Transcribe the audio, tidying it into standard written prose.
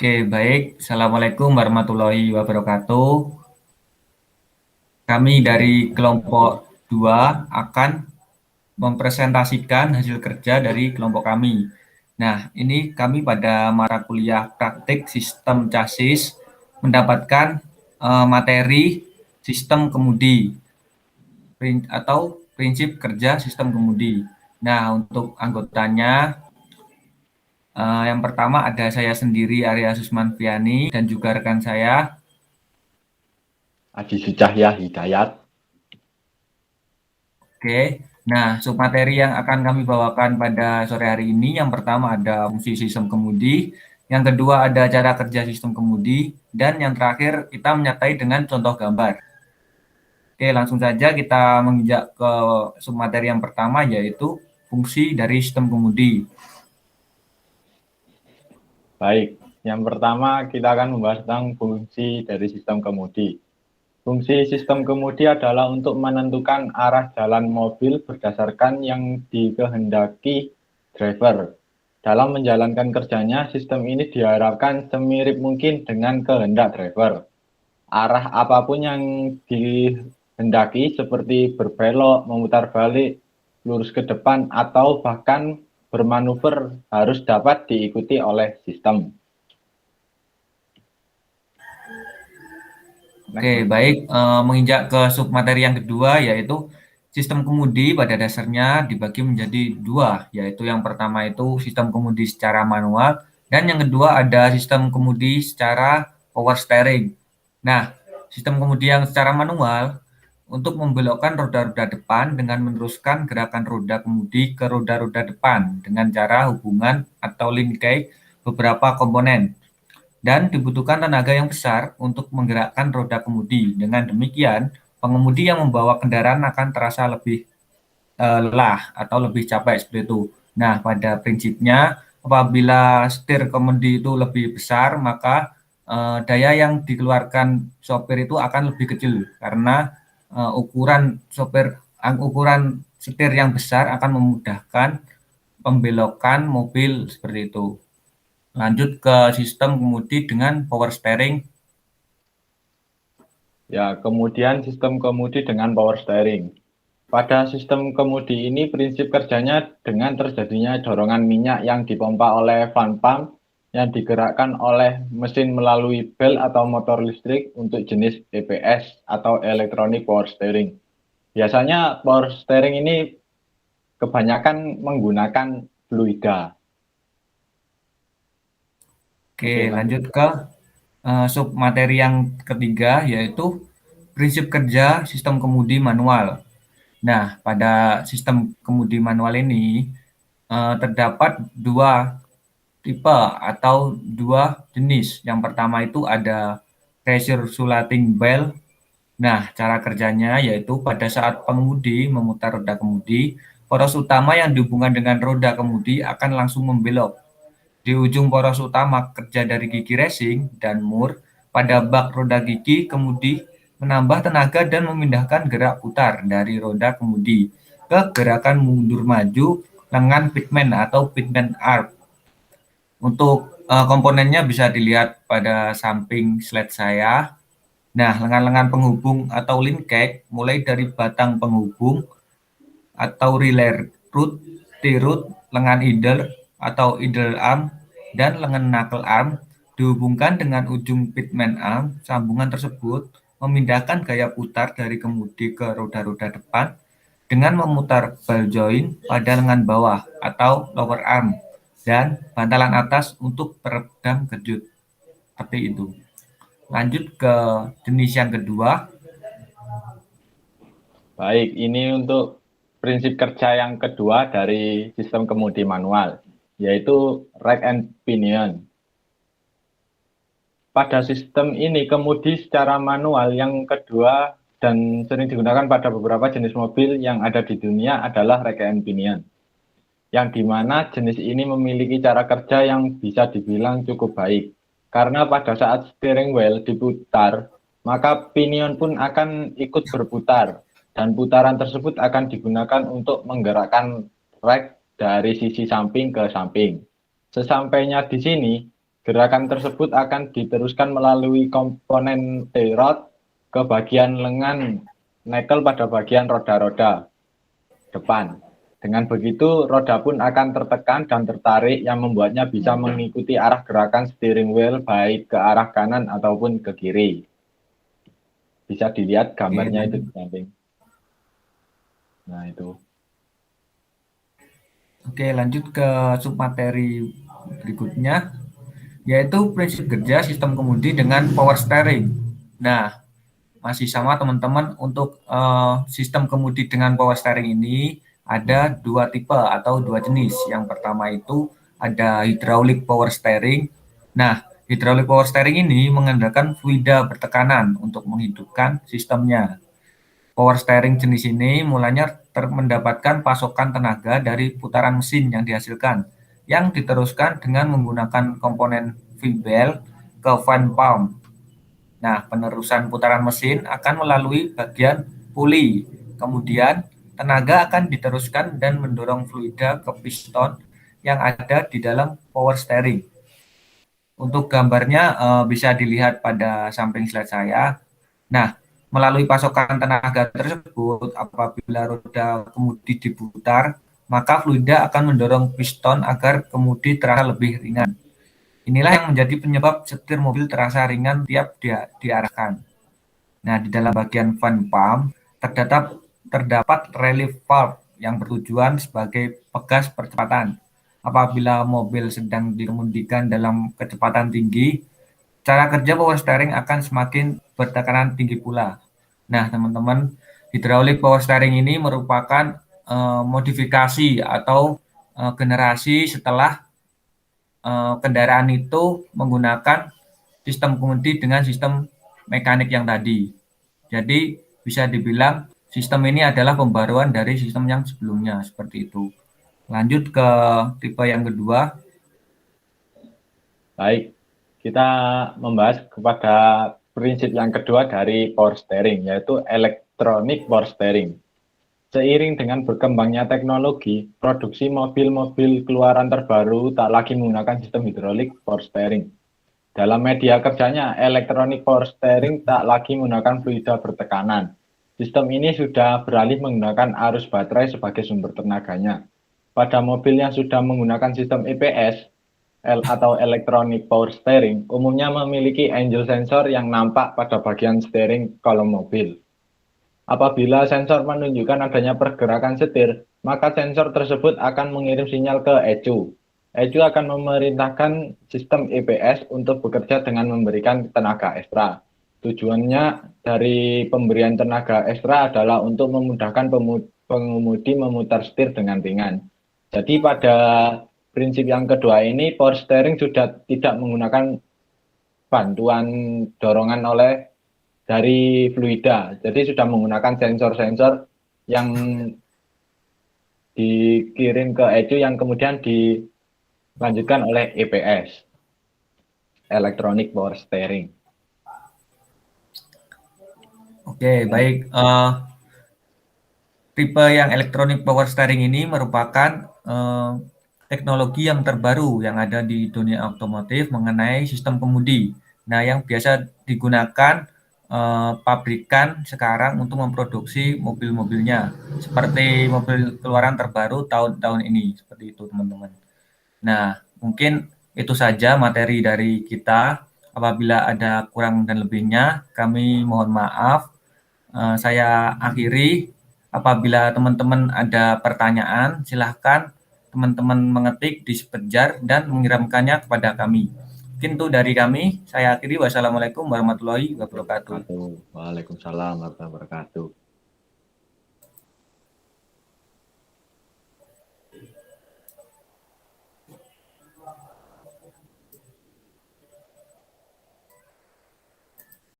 Oke, baik. Assalamualaikum warahmatullahi wabarakatuh. Kami dari kelompok 2 akan mempresentasikan hasil kerja dari kelompok kami. Nah, ini kami pada mata kuliah praktik sistem chassis mendapatkan materi sistem kemudi atau prinsip kerja sistem kemudi. Nah, untuk anggotanya yang pertama ada saya sendiri Arya Susmanviani dan juga rekan saya. Adi Sucahya Hidayat. Oke, nah submateri yang akan kami bawakan pada sore hari ini yang pertama ada fungsi sistem kemudi, yang kedua ada cara kerja sistem kemudi, dan yang terakhir kita menyertai dengan contoh gambar. Oke, langsung saja kita menginjak ke submateri yang pertama yaitu fungsi dari sistem kemudi. Baik, yang pertama kita akan membahas tentang fungsi dari sistem kemudi. Fungsi sistem kemudi adalah untuk menentukan arah jalan mobil berdasarkan yang dikehendaki driver. Dalam menjalankan kerjanya, sistem ini diharapkan semirip mungkin dengan kehendak driver. Arah apapun yang dikehendaki seperti berbelok, memutar balik, lurus ke depan, atau bahkan bermanuver harus dapat diikuti oleh sistem. Oke, Next, Mas. baik. Menginjak ke submateri yang kedua, yaitu sistem kemudi pada dasarnya dibagi menjadi dua, yaitu yang pertama itu sistem kemudi secara manual, dan yang kedua ada sistem kemudi secara power steering. Nah, sistem kemudi yang secara manual untuk membelokkan roda-roda depan dengan meneruskan gerakan roda kemudi ke roda-roda depan dengan cara hubungan atau linkage beberapa komponen dan dibutuhkan tenaga yang besar untuk menggerakkan roda kemudi. Dengan demikian, pengemudi yang membawa kendaraan akan terasa lebih lelah atau lebih capek seperti itu. Nah, pada prinsipnya, apabila setir kemudi itu lebih besar, maka daya yang dikeluarkan sopir itu akan lebih kecil karena ukuran setir yang besar akan memudahkan pembelokan mobil seperti itu. Lanjut ke sistem kemudi dengan power steering. Ya, kemudian sistem kemudi dengan power steering. Pada sistem kemudi ini prinsip kerjanya dengan terjadinya dorongan minyak yang dipompa oleh fan pump yang digerakkan oleh mesin melalui bel atau motor listrik untuk jenis EPS atau electronic power steering. Biasanya power steering ini kebanyakan menggunakan fluida. Oke, Oke, lanjut. lanjut ke submateri yang ketiga yaitu prinsip kerja sistem kemudi manual. Nah, pada sistem kemudi manual ini terdapat dua tipe atau dua jenis. Yang pertama itu ada pressure sulating bell. Nah, cara kerjanya yaitu pada saat pengemudi memutar roda kemudi, poros utama yang dihubungkan dengan roda kemudi akan langsung membelok. Di ujung poros utama kerja dari gigi racing dan mur pada bak roda gigi kemudi menambah tenaga dan memindahkan gerak putar dari roda kemudi ke gerakan mundur maju lengan pitman atau pitman arc. Untuk komponennya bisa dilihat pada samping slide saya. Nah, lengan-lengan penghubung atau linkage mulai dari batang penghubung atau relay root, T-root, lengan idle atau idle arm, dan lengan knuckle arm dihubungkan dengan ujung pitman arm. Sambungan tersebut memindahkan gaya putar dari kemudi ke roda-roda depan dengan memutar ball joint pada lengan bawah atau lower arm dan bantalan atas untuk peredam kejut. Seperti itu. Lanjut ke jenis yang kedua. Baik, ini untuk prinsip kerja yang kedua dari sistem kemudi manual, yaitu rack and pinion. Pada sistem ini, kemudi secara manual yang kedua dan sering digunakan pada beberapa jenis mobil yang ada di dunia adalah rack and pinion, yang dimana jenis ini memiliki cara kerja yang bisa dibilang cukup baik. Karena pada saat steering wheel diputar, maka pinion pun akan ikut berputar, dan putaran tersebut akan digunakan untuk menggerakkan rack dari sisi samping ke samping. Sesampainya di sini, Gerakan tersebut akan diteruskan melalui komponen T-rod ke bagian lengan nekel pada bagian roda-roda depan. Dengan begitu, roda pun akan tertekan dan tertarik yang membuatnya bisa mengikuti arah gerakan steering wheel baik ke arah kanan ataupun ke kiri. Bisa dilihat Oke, gambarnya itu lanjut. di samping. Nah, itu. Oke, lanjut ke submateri berikutnya, yaitu prinsip kerja sistem kemudi dengan power steering. Nah, masih sama teman-teman untuk sistem kemudi dengan power steering ini ada dua tipe atau dua jenis. Yang pertama itu ada hydraulic power steering. Nah, hydraulic power steering ini mengandalkan fluida bertekanan untuk menghidupkan sistemnya. Power steering jenis ini mulanya mendapatkan pasokan tenaga dari putaran mesin yang dihasilkan, yang diteruskan dengan menggunakan komponen V-belt ke fan pump. Nah, penerusan putaran mesin akan melalui bagian puli. Kemudian, tenaga akan diteruskan dan mendorong fluida ke piston yang ada di dalam power steering. Untuk gambarnya bisa dilihat pada samping slide saya. Nah, melalui pasokan tenaga tersebut, apabila roda kemudi diputar, maka fluida akan mendorong piston agar kemudi terasa lebih ringan. Inilah yang menjadi penyebab setir mobil terasa ringan tiap diarahkan. Nah, di dalam bagian fan pump terdapat relief valve yang bertujuan sebagai pegas percepatan. Apabila mobil sedang dikemudikan dalam kecepatan tinggi, cara kerja power steering akan semakin bertekanan tinggi pula. Nah, teman-teman, hydraulic power steering ini merupakan modifikasi atau generasi setelah kendaraan itu menggunakan sistem kemudi dengan sistem mekanik yang tadi. Jadi bisa dibilang sistem ini adalah pembaruan dari sistem yang sebelumnya seperti itu. Lanjut ke tipe yang kedua. Baik, kita membahas kepada prinsip yang kedua dari power steering, yaitu electronic power steering. Seiring dengan berkembangnya teknologi, produksi mobil-mobil keluaran terbaru tak lagi menggunakan sistem hidrolik power steering. Dalam media kerjanya, electronic power steering tak lagi menggunakan fluida bertekanan. Sistem ini sudah beralih menggunakan arus baterai sebagai sumber tenaganya. Pada mobil yang sudah menggunakan sistem EPS atau electronic power steering, umumnya memiliki angel sensor yang nampak pada bagian steering kolom mobil. Apabila sensor menunjukkan adanya pergerakan setir, maka sensor tersebut akan mengirim sinyal ke ECU. ECU akan memerintahkan sistem EPS untuk bekerja dengan memberikan tenaga ekstra. Tujuannya dari pemberian tenaga ekstra adalah untuk memudahkan pengemudi memutar setir dengan ringan. Jadi pada prinsip yang kedua ini, power steering sudah tidak menggunakan bantuan dorongan dari fluida. Jadi sudah menggunakan sensor-sensor yang dikirim ke ECU yang kemudian dilanjutkan oleh EPS, Electronic Power Steering. Oke, baik. Tipe yang electronic power steering ini merupakan teknologi yang terbaru yang ada di dunia otomotif mengenai sistem kemudi. Nah, yang biasa digunakan pabrikan sekarang untuk memproduksi mobil-mobilnya, seperti mobil keluaran terbaru tahun-tahun ini, seperti itu teman-teman. Nah, mungkin itu saja materi dari kita. Apabila ada kurang dan lebihnya, kami mohon maaf. Saya akhiri. Apabila teman-teman ada pertanyaan, silahkan teman-teman mengetik di Spejar dan mengirimkannya kepada kami. Mungkin itu dari kami. Saya akhiri. Wassalamualaikum warahmatullahi wabarakatuh. Waalaikumsalam warahmatullahi wabarakatuh.